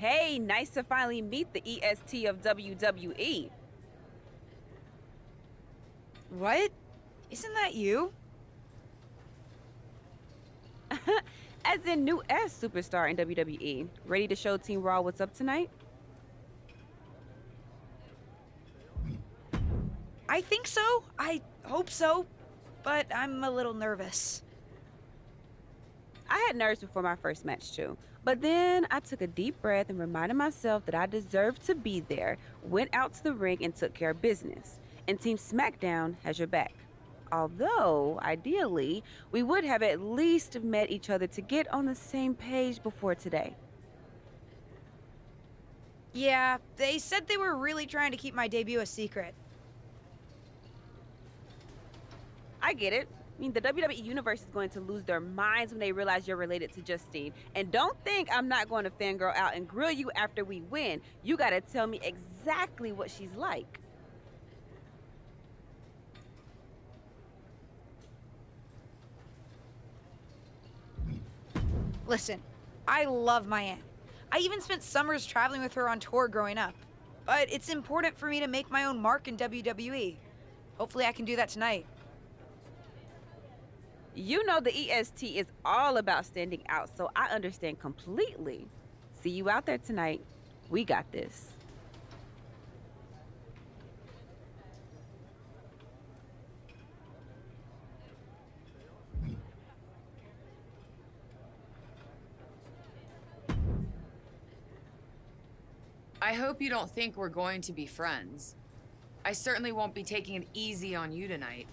Hey, nice to finally meet the EST of WWE. What? Isn't that you? As in new S superstar in WWE. Ready to show Team Raw what's up tonight? I think so. I hope so. But I'm a little nervous. I had nerves before my first match too. But then I took a deep breath and reminded myself that I deserved to be there, went out to the ring and took care of business. And Team SmackDown has your back. Although, ideally, we would have at least met each other to get on the same page before today. Yeah, they said they were really trying to keep my debut a secret. I get it. I mean, the WWE Universe is going to lose their minds when they realize you're related to Justine. And don't think I'm not going to fangirl out and grill you after we win. You gotta tell me exactly what she's like. Listen, I love my aunt. I even spent summers traveling with her on tour growing up. But it's important for me to make my own mark in WWE. Hopefully I can do that tonight. You know the EST is all about standing out, so I understand completely. See you out there tonight. We got this. I hope you don't think we're going to be friends. I certainly won't be taking it easy on you tonight.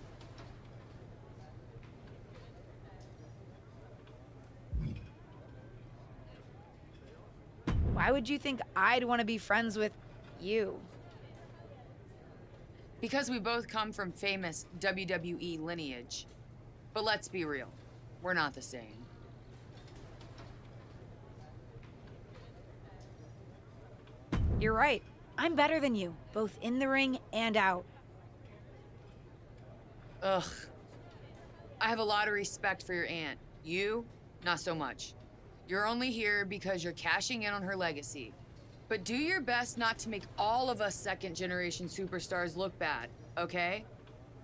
Why would you think I'd want to be friends with you? Because we both come from famous WWE lineage. But let's be real, we're not the same. You're right. I'm better than you, both in the ring and out. Ugh. I have a lot of respect for your aunt. You, not so much. You're only here because you're cashing in on her legacy. But do your best not to make all of us second-generation superstars look bad, okay?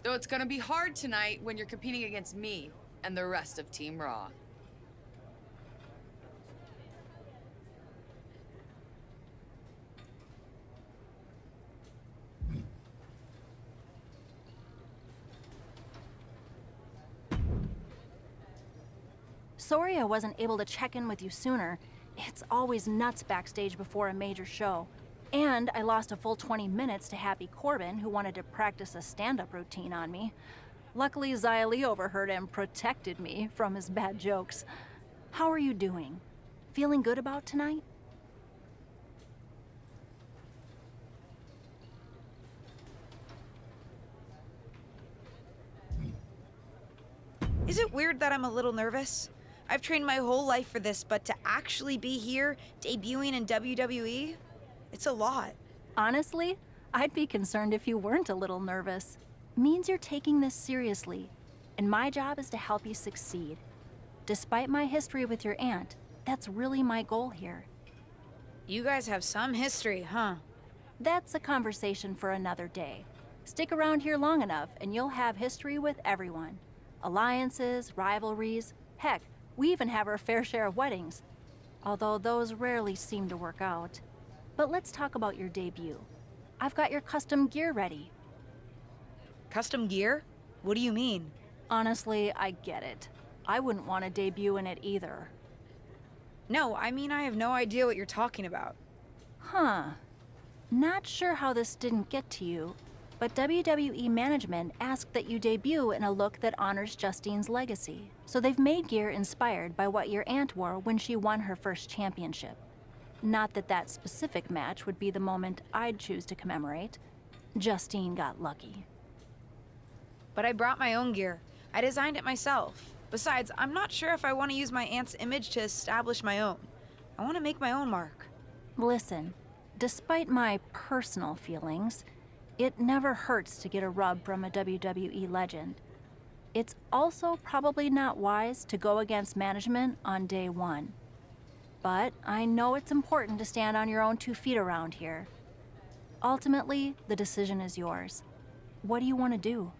Though it's gonna be hard tonight when you're competing against me and the rest of Team Raw. Sorry I wasn't able to check in with you sooner. It's always nuts backstage before a major show. And I lost a full 20 minutes to Happy Corbin, who wanted to practice a stand-up routine on me. Luckily, Xia Li overheard and protected me from his bad jokes. How are you doing? Feeling good about tonight? Is it weird that I'm a little nervous? I've trained my whole life for this, but to actually be here, debuting in WWE, it's a lot. Honestly, I'd be concerned if you weren't a little nervous. Means you're taking this seriously, and my job is to help you succeed. Despite my history with your aunt, that's really my goal here. You guys have some history, huh? That's a conversation for another day. Stick around here long enough and you'll have history with everyone. Alliances, rivalries, heck, we even have our fair share of weddings. Although those rarely seem to work out. But let's talk about your debut. I've got your custom gear ready. Custom gear? What do you mean? Honestly, I get it. I wouldn't want to debut in it either. No, I mean I have no idea what you're talking about. Huh. Not sure how this didn't get to you, but WWE management asked that you debut in a look that honors Justine's legacy. So they've made gear inspired by what your aunt wore when she won her first championship. Not that that specific match would be the moment I'd choose to commemorate. Justine got lucky. But I brought my own gear. I designed it myself. Besides, I'm not sure if I want to use my aunt's image to establish my own. I want to make my own mark. Listen, despite my personal feelings, it never hurts to get a rub from a WWE legend. It's also probably not wise to go against management on day one. But I know it's important to stand on your own 2 feet around here. Ultimately, the decision is yours. What do you want to do?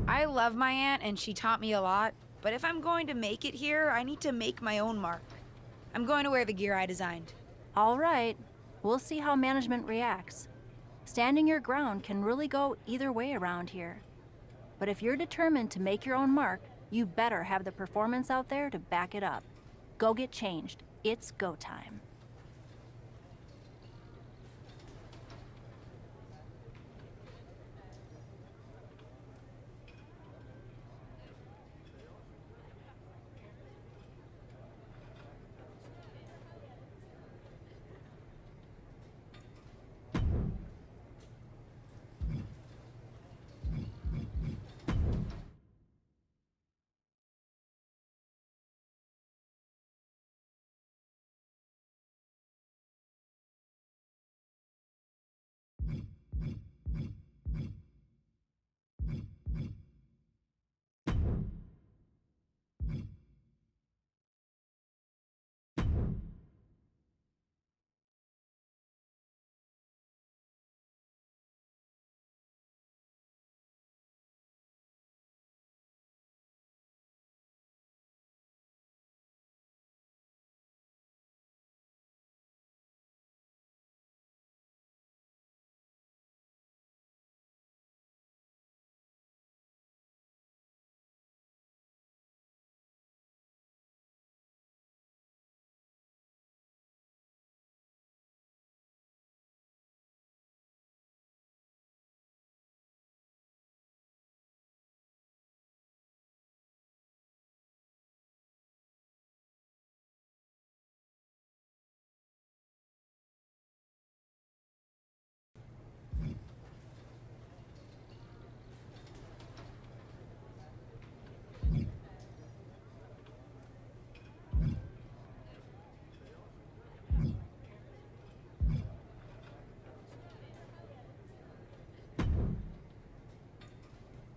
I love my aunt and she taught me a lot, but if I'm going to make it here, I need to make my own mark. I'm going to wear the gear I designed. All right, we'll see how management reacts. Standing your ground can really go either way around here. But if you're determined to make your own mark, you better have the performance out there to back it up. Go get changed. It's go time.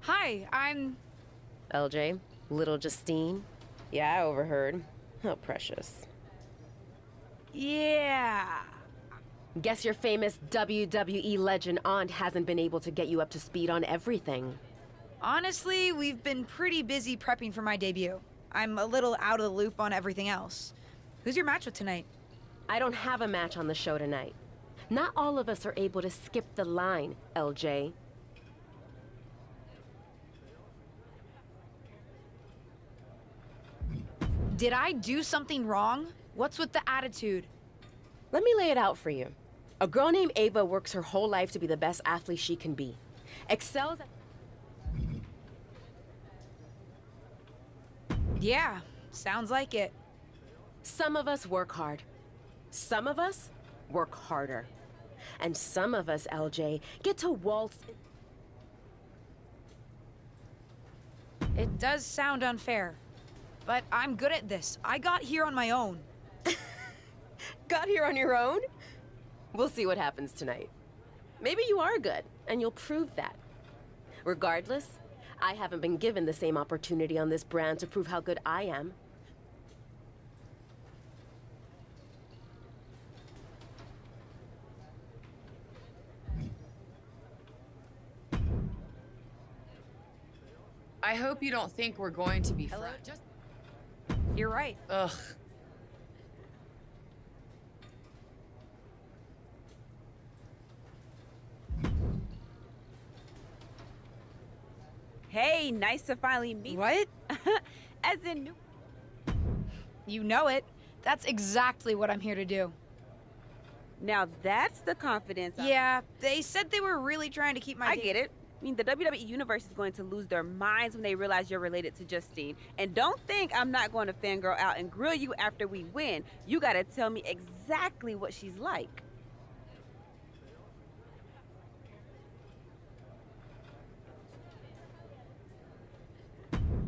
Hi, I'm... LJ, little Justine. Yeah, I overheard. How precious. Yeah. Guess your famous WWE legend aunt hasn't been able to get you up to speed on everything. Honestly, we've been pretty busy prepping for my debut. I'm a little out of the loop on everything else. Who's your match with tonight? I don't have a match on the show tonight. Not all of us are able to skip the line, LJ. Did I do something wrong? What's with the attitude? Let me lay it out for you. A girl named Ava works her whole life to be the best athlete she can be. Excels at... Yeah, sounds like it. Some of us work hard. Some of us work harder. And some of us, LJ, get to waltz... It does sound unfair. But I'm good at this. I got here on my own. Got here on your own? We'll see what happens tonight. Maybe you are good, and you'll prove that. Regardless, I haven't been given the same opportunity on this brand to prove how good I am. I hope you don't think we're going to be friends. Just... You're right. Ugh. Hey, nice to finally meet. What? As in, You know it. That's exactly what I'm here to do. now that's the confidence. Yeah, they said they were really trying to keep my... I get it. I mean, the WWE Universe is going to lose their minds when they realize you're related to Justine. And don't think I'm not going to fangirl out and grill you after we win. You gotta tell me exactly what she's like.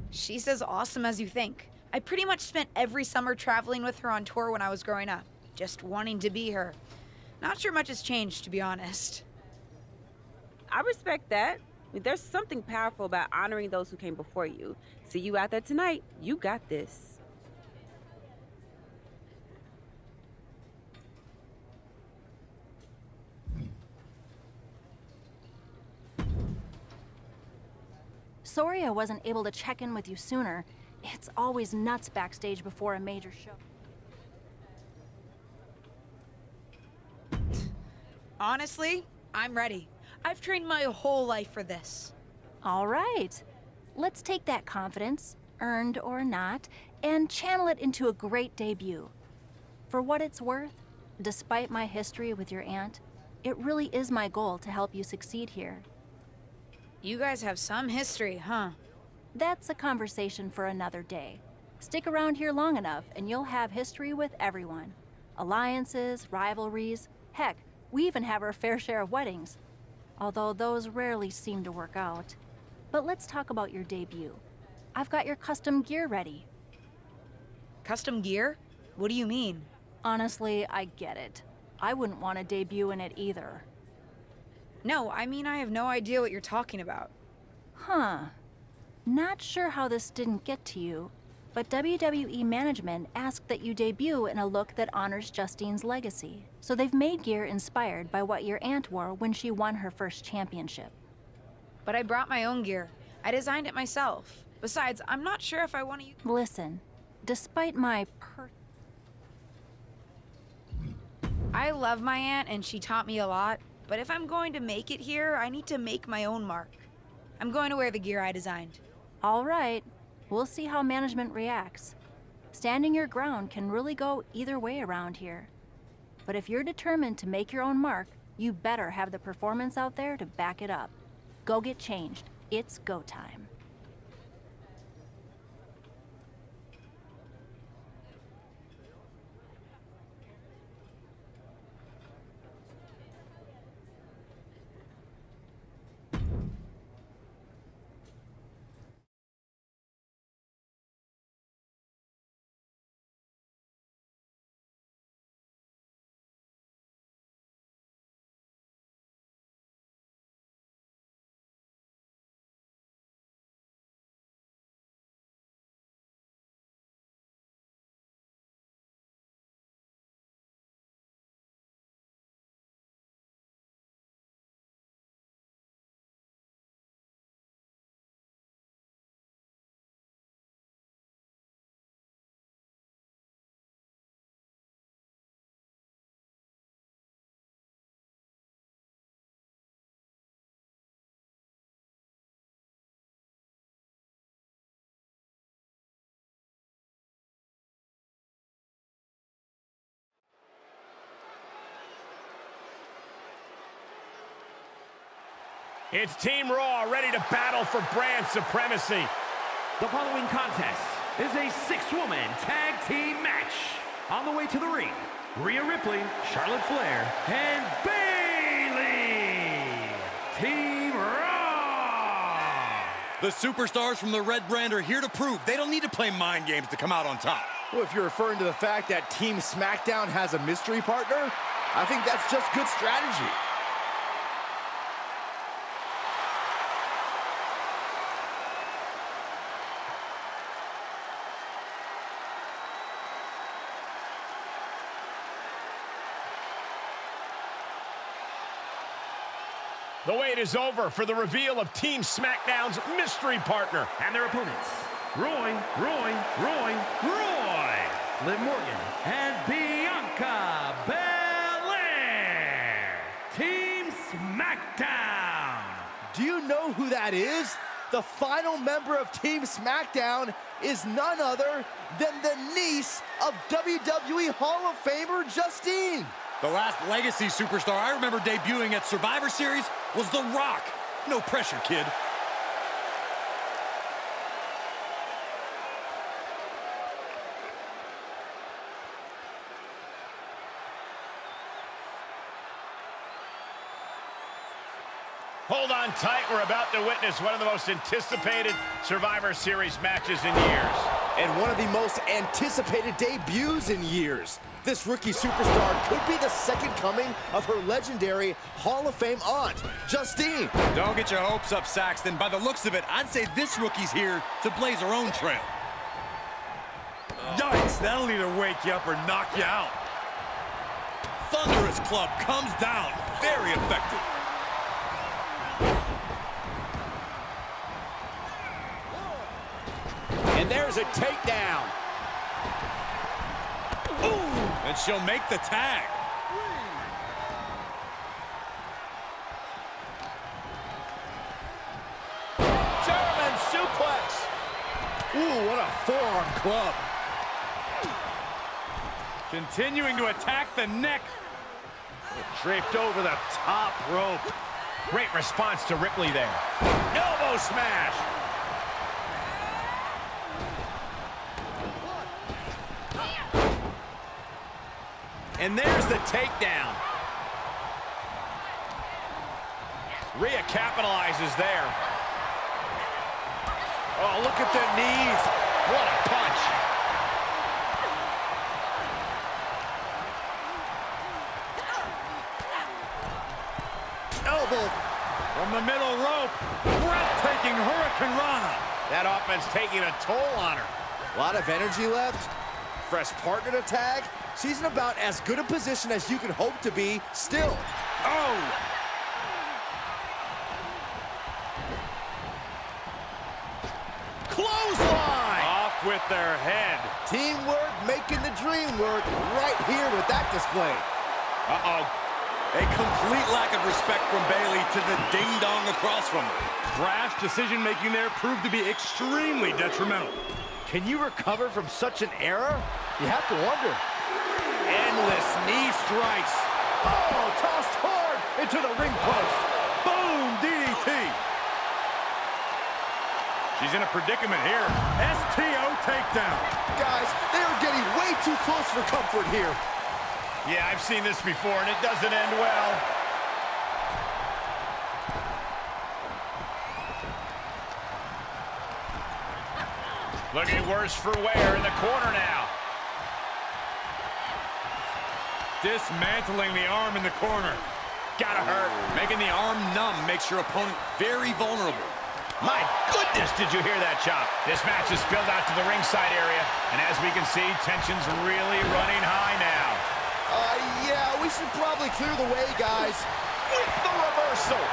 She's as awesome as you think. I pretty much spent every summer traveling with her on tour when I was growing up, just wanting to be her. Not sure much has changed, to be honest. I respect that. mean, there's something powerful about honoring those who came before you. See you out there tonight. You got this. Sorry I wasn't able to check in with you sooner. It's always nuts backstage before a major show. Honestly, I'm ready. I've trained my whole life for this. All right. Let's take that confidence, earned or not, and channel it into a great debut. For what it's worth, despite my history with your aunt, it really is my goal to help you succeed here. You guys have some history, huh? That's a conversation for another day. Stick around here long enough and you'll have history with everyone. Alliances, rivalries, heck, we even have our fair share of weddings. Although those rarely seem to work out. But let's talk about your debut. I've got your custom gear ready. Custom gear? What do you mean? Honestly, I get it. I wouldn't want to debut in it either. No, I mean I have no idea what you're talking about. Huh. Not sure how this didn't get to you, but WWE management asked that you debut in a look that honors Justine's legacy. So they've made gear inspired by what your aunt wore when she won her first championship. But I brought my own gear. I designed it myself. Besides, I'm not sure if I want to use... Listen, despite my I love my aunt and she taught me a lot, but if I'm going to make it here, I need to make my own mark. I'm going to wear the gear I designed. All right, we'll see how management reacts. Standing your ground can really go either way around here. But if you're determined to make your own mark, you better have the performance out there to back it up. Go get changed. It's go time. It's Team Raw ready to battle for brand supremacy. The following contest is a six-woman tag team match. On the way to the ring, Rhea Ripley, Charlotte Flair, and Bayley. Team Raw. The superstars from the Red Brand are here to prove they don't need to play mind games to come out on top. Well, if you're referring to the fact that Team SmackDown has a mystery partner, I think that's just good strategy. The wait is over for the reveal of Team SmackDown's mystery partner. And their opponents, Roy, Liv Morgan, and Bianca Belair. Team SmackDown. Do you know who that is? The final member of Team SmackDown is none other than the niece of WWE Hall of Famer Justine. The last legacy superstar I remember debuting at Survivor Series was The Rock. No pressure, kid. Hold on tight. We're about to witness one of the most anticipated Survivor Series matches in years. And one of the most anticipated debuts in years. This rookie superstar could be the second coming of her legendary Hall of Fame aunt, Justine. Don't get your hopes up, Saxton. By the looks of it, I'd say this rookie's here to blaze her own trail. Yikes, that'll either wake you up or knock you out. Thunderous club comes down. Very effective. And there's a takedown. Ooh, and she'll make the tag. German suplex. Ooh, what a forearm club. Continuing to attack the neck. Draped over the top rope. Great response to Ripley there. Elbow smash. And there's the takedown. Rhea capitalizes there. Oh, look at the knees. What a punch. Elbow. From the middle rope. Breathtaking Hurricane Rana. That offense taking a toll on her. A lot of energy left. Fresh partner to tag. She's in about as good a position as you could hope to be still. Oh! Clothesline! Off with their head. Teamwork making the dream work right here with that display. Uh-oh. A complete lack of respect from Bayley to the ding-dong across from her. Brash decision-making there proved to be extremely detrimental. Can you recover from such an error? You have to wonder. Endless knee strikes. Oh, tossed hard into the ring post. Boom! DDT! She's in a predicament here. STO takedown. Guys, they are getting way too close for comfort here. Yeah, I've seen this before, and it doesn't end well. Looking worse for wear in the corner now. Dismantling the arm in the corner. Gotta hurt. Making the arm numb makes your opponent very vulnerable. My goodness, did you hear that chop? This match has spilled out to the ringside area, and as we can see, tension's really running high now. Yeah, we should probably clear the way, guys. With the reversal.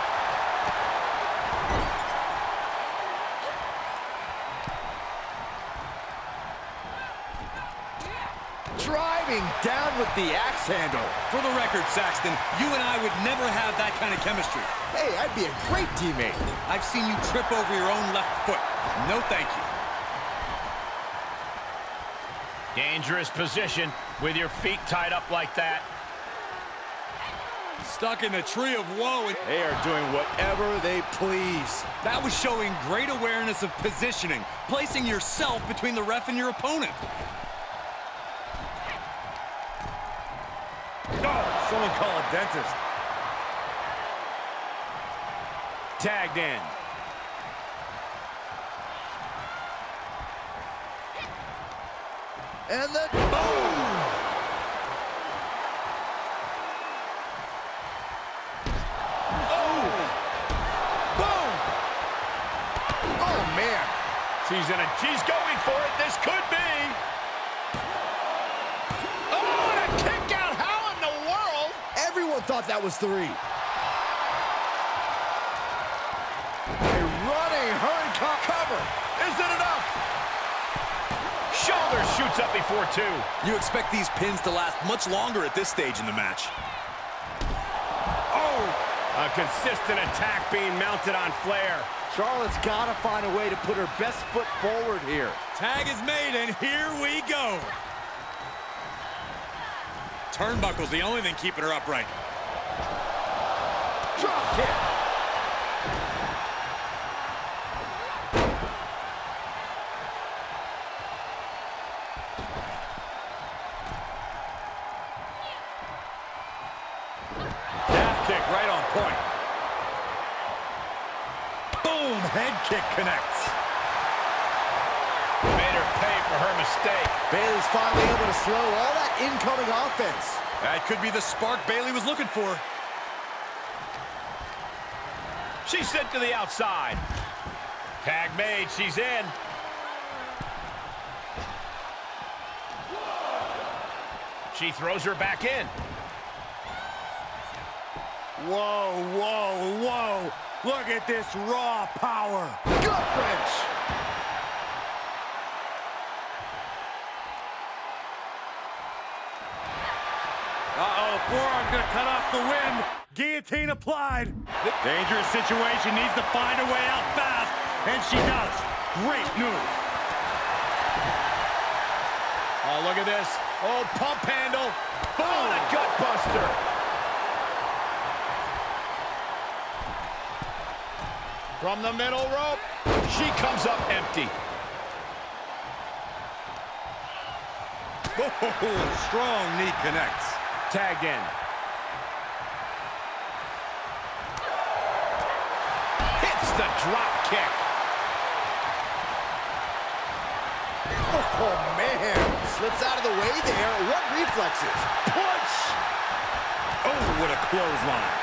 Driving down with the axe handle. For the record, Saxton, you and I would never have that kind of chemistry. Hey, I'd be a great teammate. I've seen you trip over your own left foot. No thank you. Dangerous position with your feet tied up like that. Stuck in the tree of woe. They are doing whatever they please. That was showing great awareness of positioning, placing yourself between the ref and your opponent. Oh, someone call a dentist. Tagged in. And then boom! She's going for it. This could be. Oh, and a kick out. How in the world? Everyone thought that was 3. A running hurricane cover. Is it enough? Shoulder shoots up before 2. You expect these pins to last much longer at this stage in the match. Oh, a consistent attack being mounted on Flair. Charlotte's got to find a way to put her best foot forward here. Tag is made, and here we go. Turnbuckle's the only thing keeping her upright. Drop kick. Calf kick right on point. Boom, head kick connects. Made her pay for mistake. Bayley's finally able to slow all that incoming offense. That could be the spark Bayley was looking for. She's sent to the outside. Tag made, she's in. She throws her back in. Whoa, whoa, whoa. Look at this raw power. Gut wrench. Uh-oh, the forearm's gonna cut off the wind. Guillotine applied. The dangerous situation, needs to find a way out fast, and she does. Great move. Oh, look at this. Oh, pump handle. Boom, a gut buster. From the middle rope, she comes up empty. Oh, strong knee connects. Tagged in. Hits the drop kick. Oh, man. Slips out of the way there. What reflexes? Punch. Oh, what a clothesline.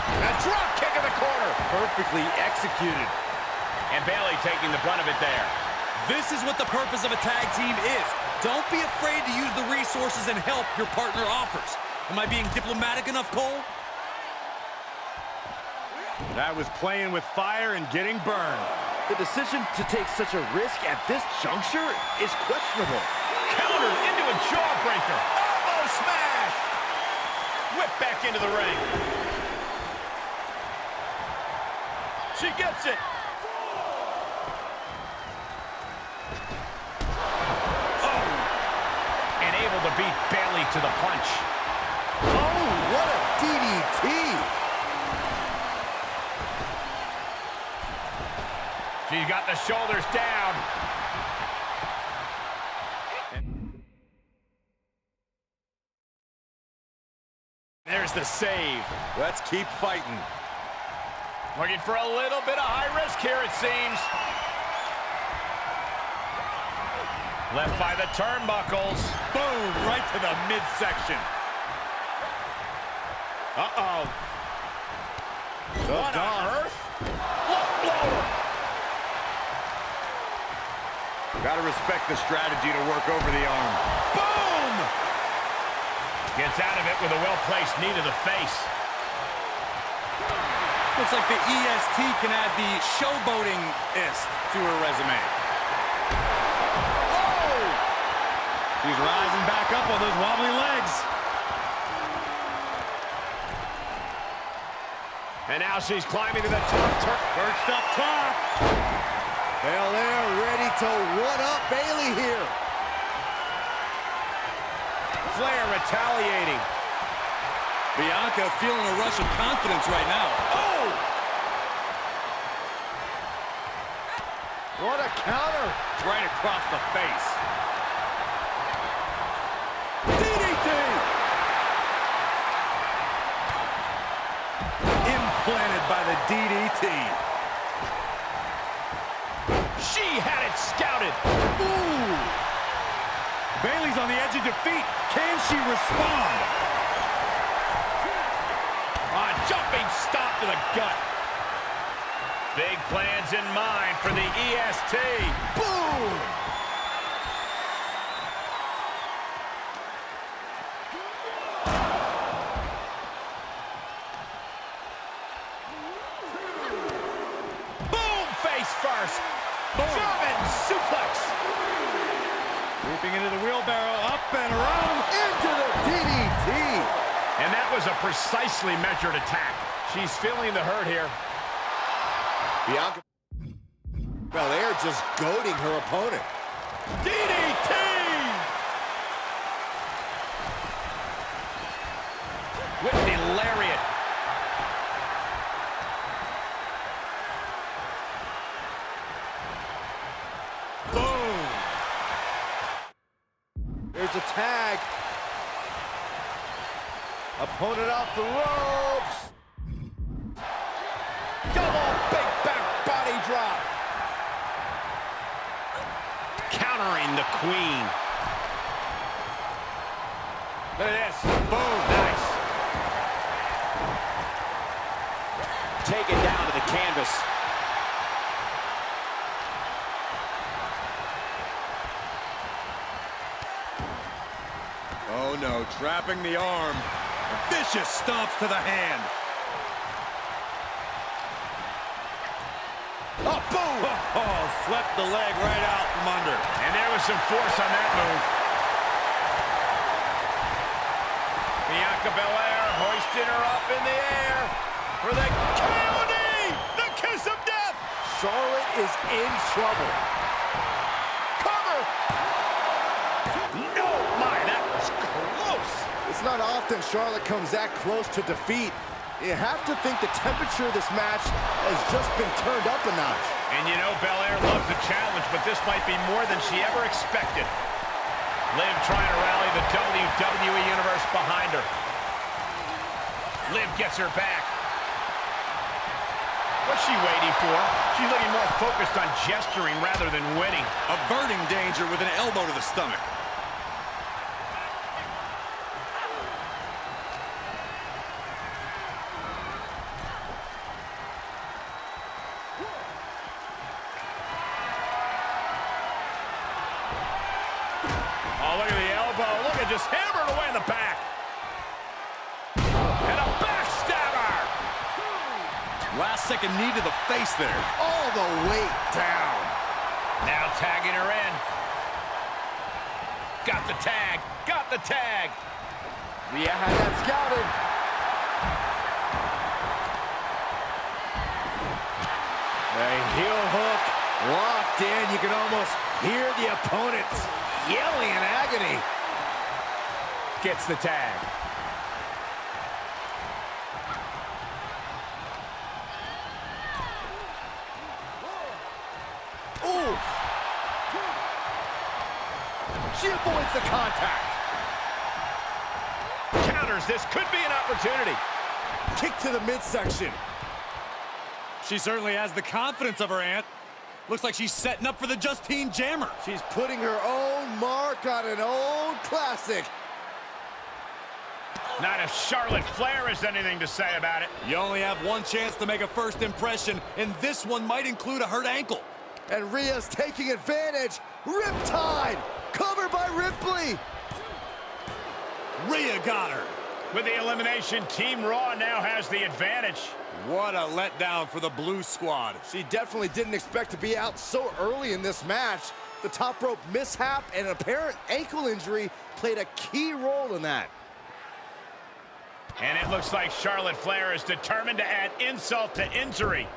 A drop kick in the corner. Perfectly executed. And Bayley taking the brunt of it there. This is what the purpose of a tag team is. Don't be afraid to use the resources and help your partner offers. Am I being diplomatic enough, Cole? That was playing with fire and getting burned. The decision to take such a risk at this juncture is questionable. Countered into a jawbreaker. Elbow smash. Whip back into the ring. She gets it. Oh. And able to beat Bayley to the punch. Oh, what a DDT. She's got the shoulders down. There's the save. Let's keep fighting. Looking for a little bit of high risk here, it seems. Left by the turnbuckles. Boom, right to the midsection. Uh-oh. What on earth? Look blower. Gotta respect the strategy to work over the arm. Boom! Gets out of it with a well-placed knee to the face. Looks like the EST can add the showboating-ist to her resume. Oh! She's rising back up on those wobbly legs. And now she's climbing to the top. Perched up top. Belair ready to one-up Bayley here. Flair retaliating. Bianca feeling a rush of confidence right now. Oh! What a counter. Right across the face. DDT! Implanted by the DDT. She had it scouted. Ooh! Bayley's on the edge of defeat. Can she respond? A jumping stop to the gut. Big plans in mind for the EST. Boom! Boom! Face first. German suplex. Leaping into the wheelbarrow, up and around. Into the DDT. And that was a precisely measured attack. She's feeling the hurt here. Bianca Belair just goading her opponent. DDT! With the lariat. Boom. There's a tag. Opponent off the ropes. Double big back body drop. Countering the the queen. Look at this. Boom. Nice. Taken down to the canvas. Oh no, trapping the arm. Vicious stomps to the hand. Oh, boom! Oh, swept the leg right out from under. And there was some force on that move. Bianca Belair hoisting her up in the air for the KOD! The kiss of death! Charlotte is in trouble. Cover! No! My, that was close! It's not often Charlotte comes that close to defeat. You have to think the temperature of this match has just been turned up a notch. And you know, Belair loves the challenge, but this might be more than she ever expected. Liv trying to rally the WWE Universe behind her. Liv gets her back. What's she waiting for? She's looking more focused on gesturing rather than winning. Averting danger with an elbow to the stomach. Oh, look at the elbow. Look at just hammered away in the back. And a backstabber. Last second knee to the face there. All the weight down. Now tagging her in. Got the tag. Got the tag. Rhea had that scouted. A heel hook locked in. You can almost hear the opponents yelling in agony. Gets the tag. Ooh. She avoids the contact. Counters. This could be an opportunity. Kick to the midsection. She certainly has the confidence of her aunt. Looks like she's setting up for the Justine Jammer. She's putting her own mark on an old classic. Not if Charlotte Flair has anything to say about it. You only have one chance to make a first impression, and this one might include a hurt ankle. And Rhea's taking advantage. Riptide. Covered by Ripley. Rhea got her. With the elimination, Team Raw now has the advantage. What a letdown for the Blue Squad. She definitely didn't expect to be out so early in this match. The top rope mishap and an apparent ankle injury played a key role in that. And it looks like Charlotte Flair is determined to add insult to injury.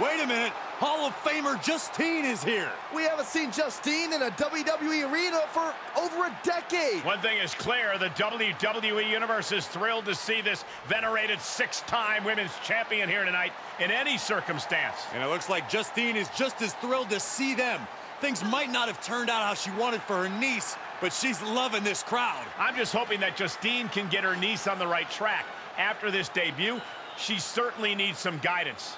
Wait a minute. Hall of Famer Justine is here. We haven't seen Justine in a WWE arena for over a decade. One thing is clear, the WWE Universe is thrilled to see this venerated six-time women's champion here tonight in any circumstance. And it looks like Justine is just as thrilled to see them. Things might not have turned out how she wanted for her niece, but she's loving this crowd. I'm just hoping that Justine can get her niece on the right track. After this debut, she certainly needs some guidance.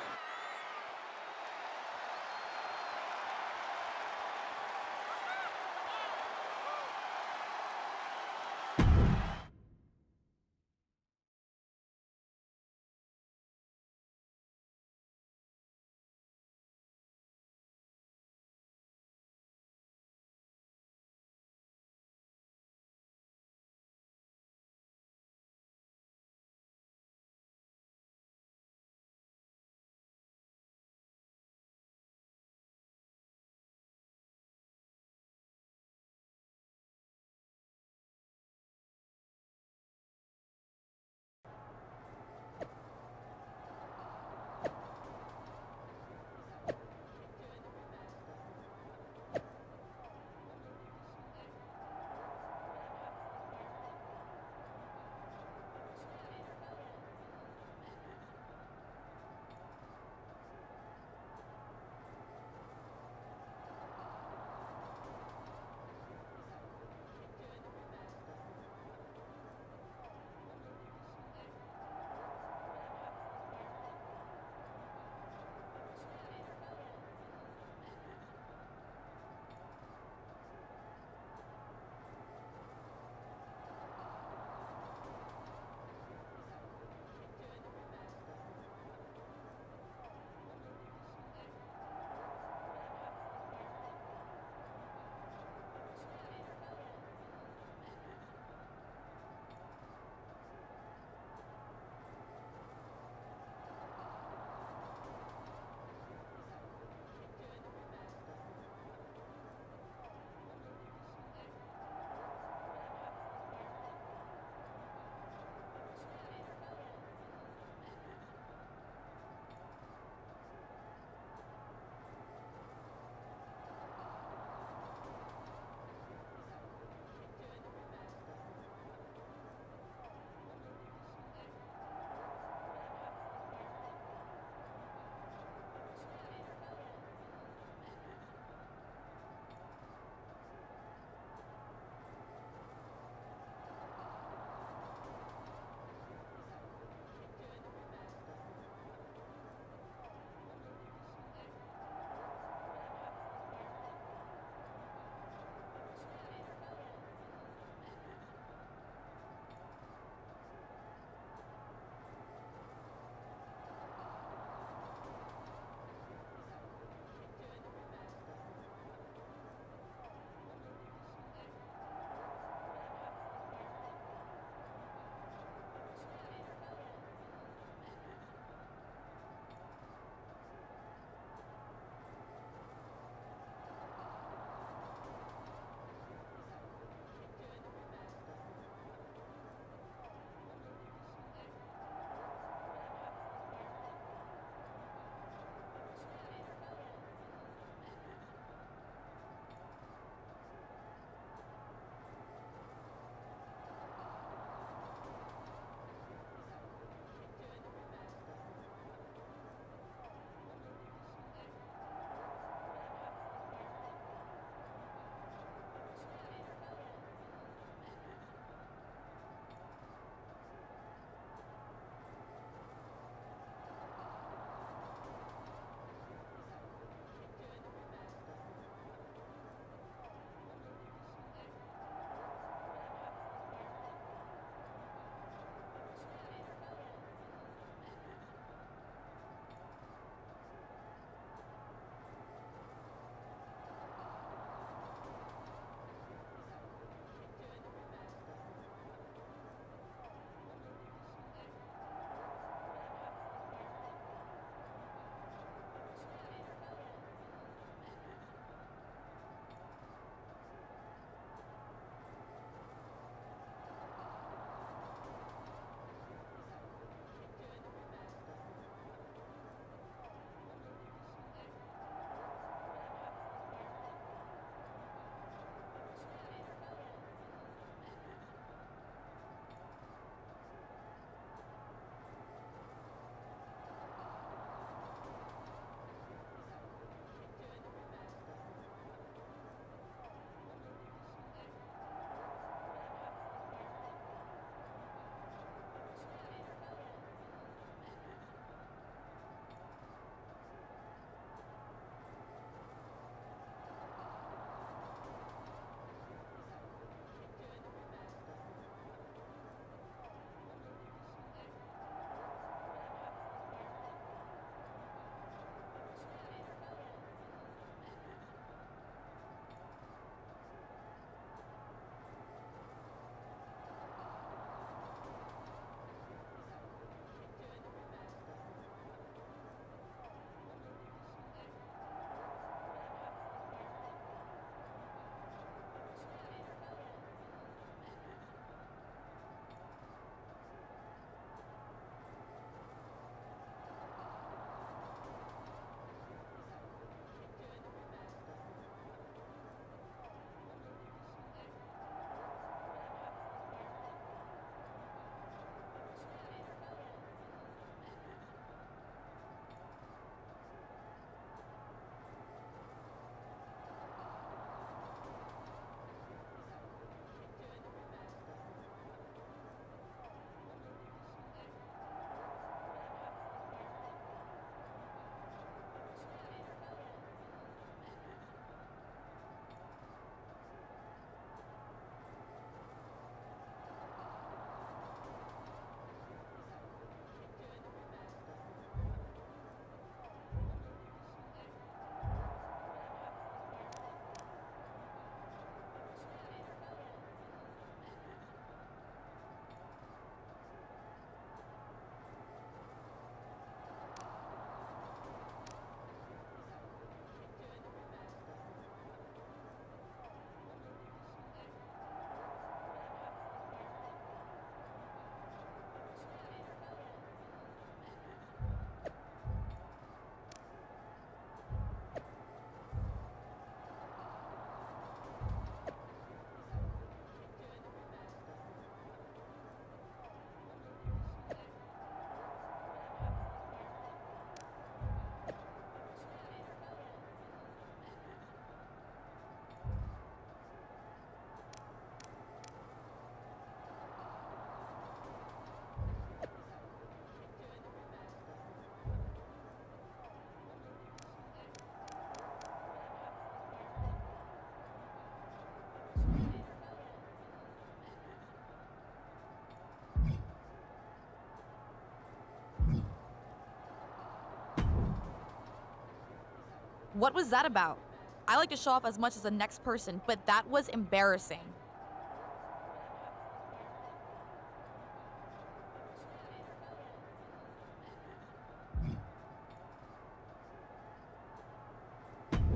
What was that about? I like to show off as much as the next person, but that was embarrassing.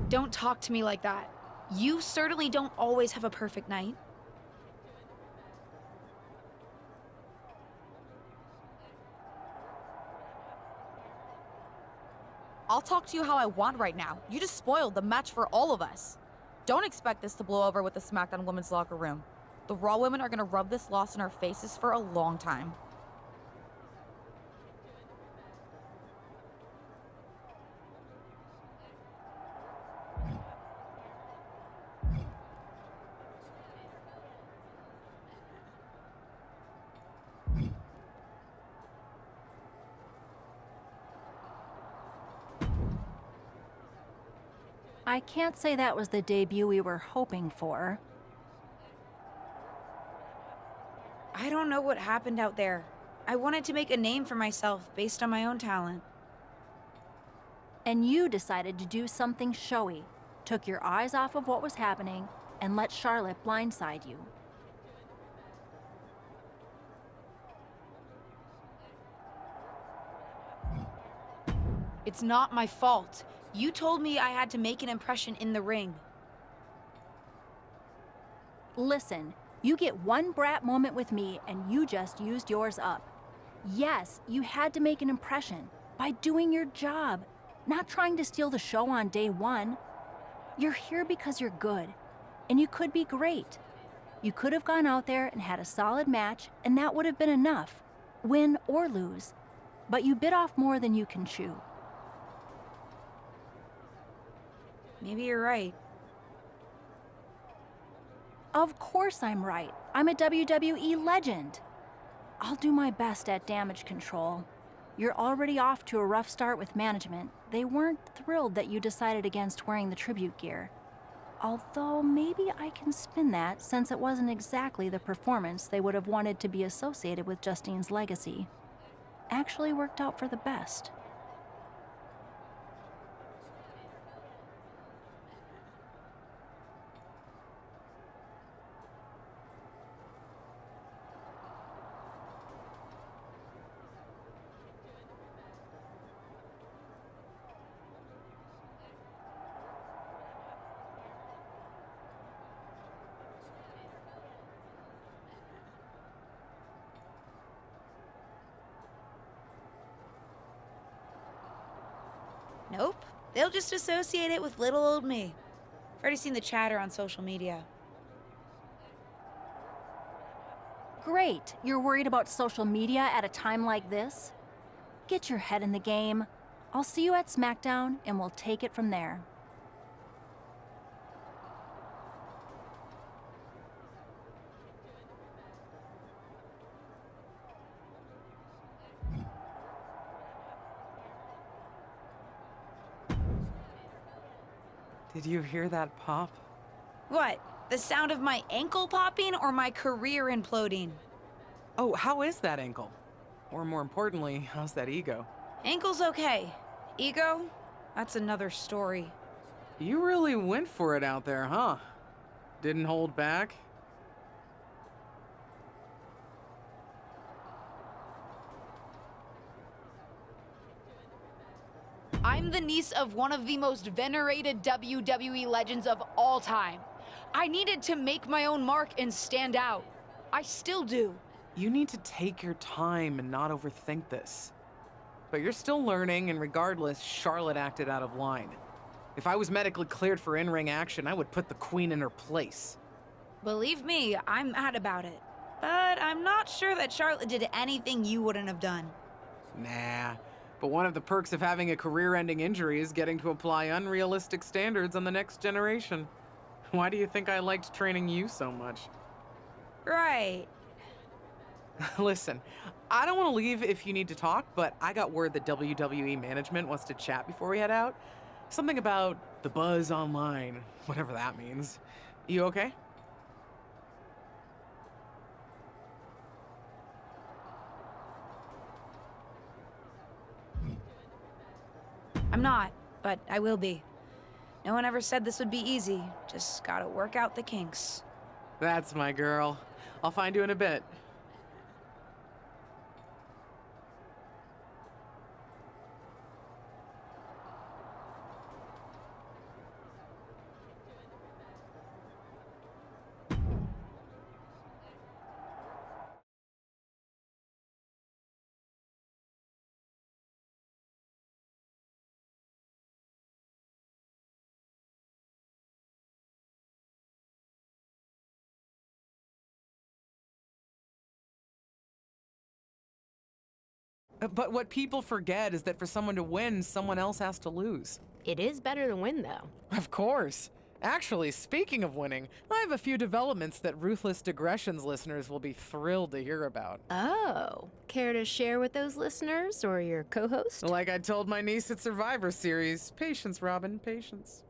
Don't talk to me like that. You certainly don't always have a perfect night. I'll talk to you how I want right now. You just spoiled the match for all of us. Don't expect this to blow over with the SmackDown women's locker room. The Raw women are gonna rub this loss in our faces for a long time. I can't say that was the debut we were hoping for. I don't know what happened out there. I wanted to make a name for myself based on my own talent. And you decided to do something showy, took your eyes off of what was happening, and let Charlotte blindside you. It's not my fault. You told me I had to make an impression in the ring. Listen, you get one brat moment with me and you just used yours up. Yes, you had to make an impression by doing your job, not trying to steal the show on day one. You're here because you're good, and you could be great. You could have gone out there and had a solid match, and that would have been enough, win or lose. But you bit off more than you can chew. Maybe you're right. Of course I'm right. I'm a WWE legend. I'll do my best at damage control. You're already off to a rough start with management. They weren't thrilled that you decided against wearing the tribute gear. Although maybe I can spin that, since it wasn't exactly the performance they would have wanted to be associated with Justine's legacy. Actually worked out for the best. Nope. They'll just associate it with little old me. I've already seen the chatter on social media. Great, you're worried about social media at a time like this? Get your head in the game. I'll see you at SmackDown and we'll take it from there. Did you hear that pop? What? The sound of my ankle popping or my career imploding? Oh, how is that ankle? Or more importantly, how's that ego? Ankle's okay. Ego? That's another story. You really went for it out there, huh? Didn't hold back? I'm the niece of one of the most venerated WWE legends of all time. I needed to make my own mark and stand out. I still do. You need to take your time and not overthink this. But you're still learning, and regardless, Charlotte acted out of line. If I was medically cleared for in-ring action, I would put the Queen in her place. Believe me, I'm mad about it. But I'm not sure that Charlotte did anything you wouldn't have done. Nah. But one of the perks of having a career-ending injury is getting to apply unrealistic standards on the next generation. Why do you think I liked training you so much? Right. Listen, I don't want to leave if you need to talk, but I got word that WWE management wants to chat before we head out. Something about the buzz online, whatever that means. You okay? I'm not, but I will be. No one ever said this would be easy. Just gotta work out the kinks. That's my girl. I'll find you in a bit. But what people forget is that for someone to win, someone else has to lose. It is better to win, though. Of course. Actually, speaking of winning, I have a few developments that Ruthless Digressions listeners will be thrilled to hear about. Oh, care to share with those listeners or your co-host? Like I told my niece at Survivor Series, patience, Robin, patience.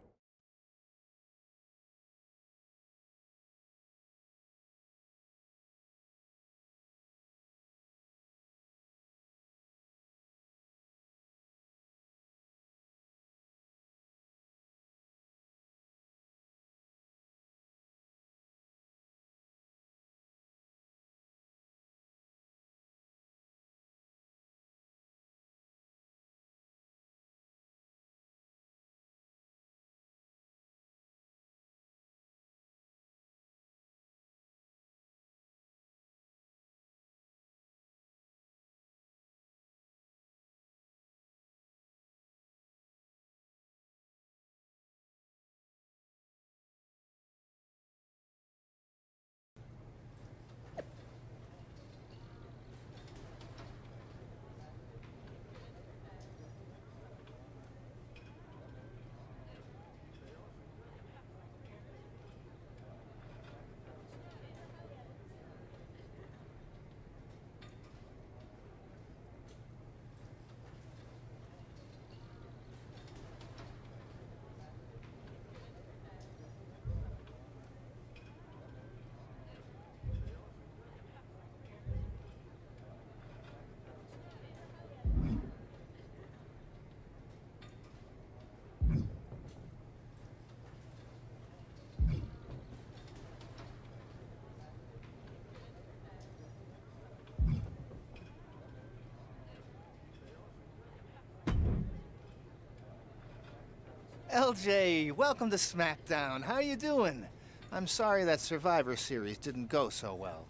LJ, welcome to SmackDown. How you doing? I'm sorry that Survivor Series didn't go so well.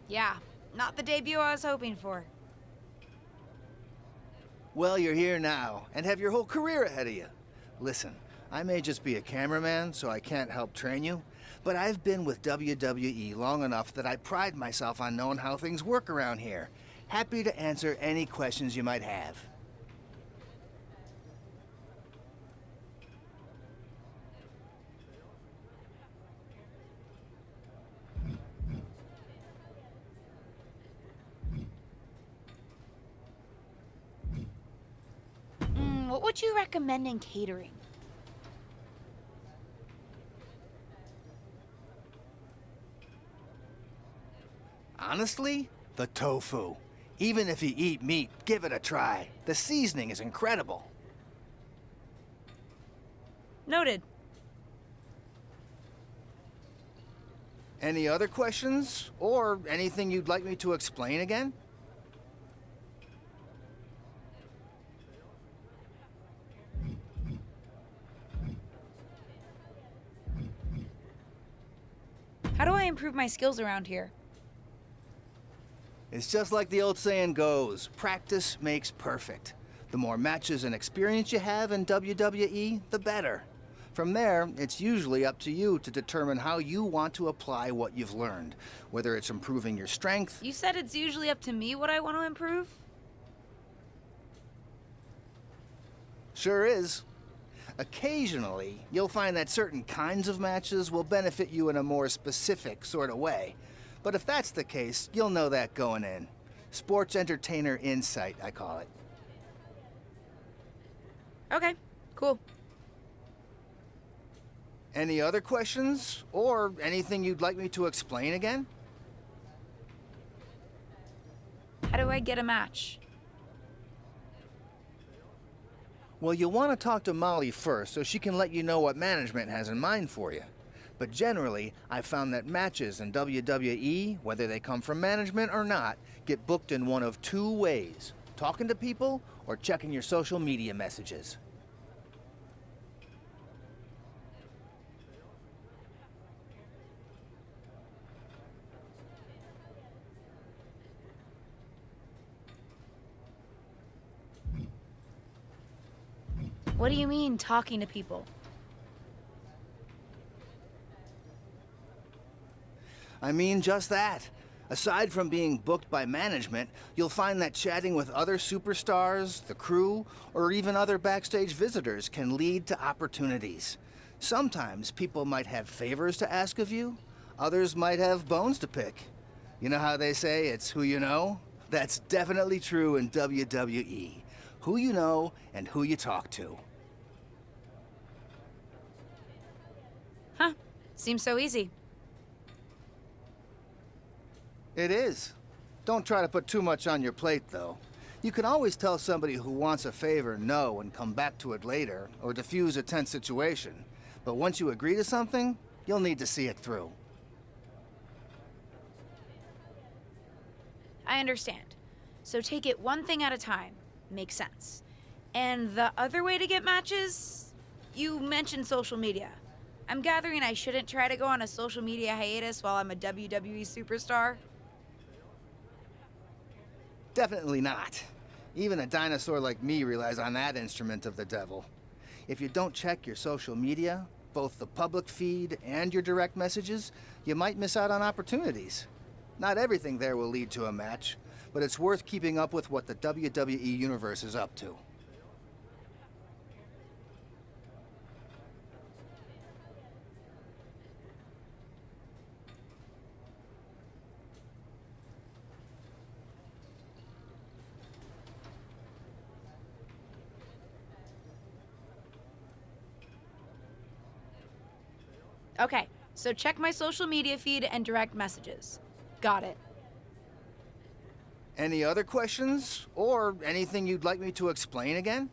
Yeah, not the debut I was hoping for. Well, you're here now, and have your whole career ahead of you. Listen, I may just be a cameraman, so I can't help train you, but I've been with WWE long enough that I pride myself on knowing how things work around here. Happy to answer any questions you might have. What would you recommend in catering? Honestly, the tofu. Even if you eat meat, give it a try. The seasoning is incredible. Noted. Any other questions? Or anything you'd like me to explain again? How do I improve my skills around here? It's just like the old saying goes, practice makes perfect. The more matches and experience you have in WWE, the better. From there, it's usually up to you to determine how you want to apply what you've learned, whether it's improving your strength. You said it's usually up to me what I want to improve? Sure is. Occasionally, you'll find that certain kinds of matches will benefit you in a more specific sort of way. But if that's the case, you'll know that going in. Sports entertainer insight, I call it. Okay, cool. Any other questions? Or anything you'd like me to explain again? How do I get a match? Well, you'll want to talk to Molly first so she can let you know what management has in mind for you. But generally, I've found that matches in WWE, whether they come from management or not, get booked in one of two ways: talking to people or checking your social media messages. What do you mean, talking to people? I mean just that. Aside from being booked by management, you'll find that chatting with other superstars, the crew, or even other backstage visitors can lead to opportunities. Sometimes people might have favors to ask of you, others might have bones to pick. You know how they say it's who you know? That's definitely true in WWE. Who you know and who you talk to. Huh. Seems so easy. It is. Don't try to put too much on your plate, though. You can always tell somebody who wants a favor no and come back to it later, or diffuse a tense situation. But once you agree to something, you'll need to see it through. I understand. So take it one thing at a time. Makes sense. And the other way to get matches? You mentioned social media. I'm gathering I shouldn't try to go on a social media hiatus while I'm a WWE superstar. Definitely not. Even a dinosaur like me relies on that instrument of the devil. If you don't check your social media, both the public feed and your direct messages, you might miss out on opportunities. Not everything there will lead to a match, but it's worth keeping up with what the WWE Universe is up to. Okay, so check my social media feed and direct messages. Got it. Any other questions? Or anything you'd like me to explain again?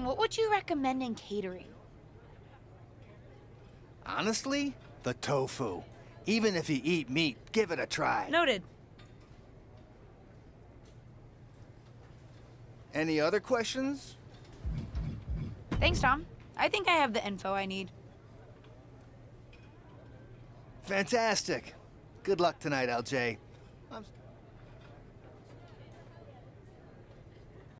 What would you recommend in catering? Honestly, the tofu. Even if you eat meat, give it a try. Noted. Any other questions? Thanks, Tom. I think I have the info I need. Fantastic. Good luck tonight, LJ.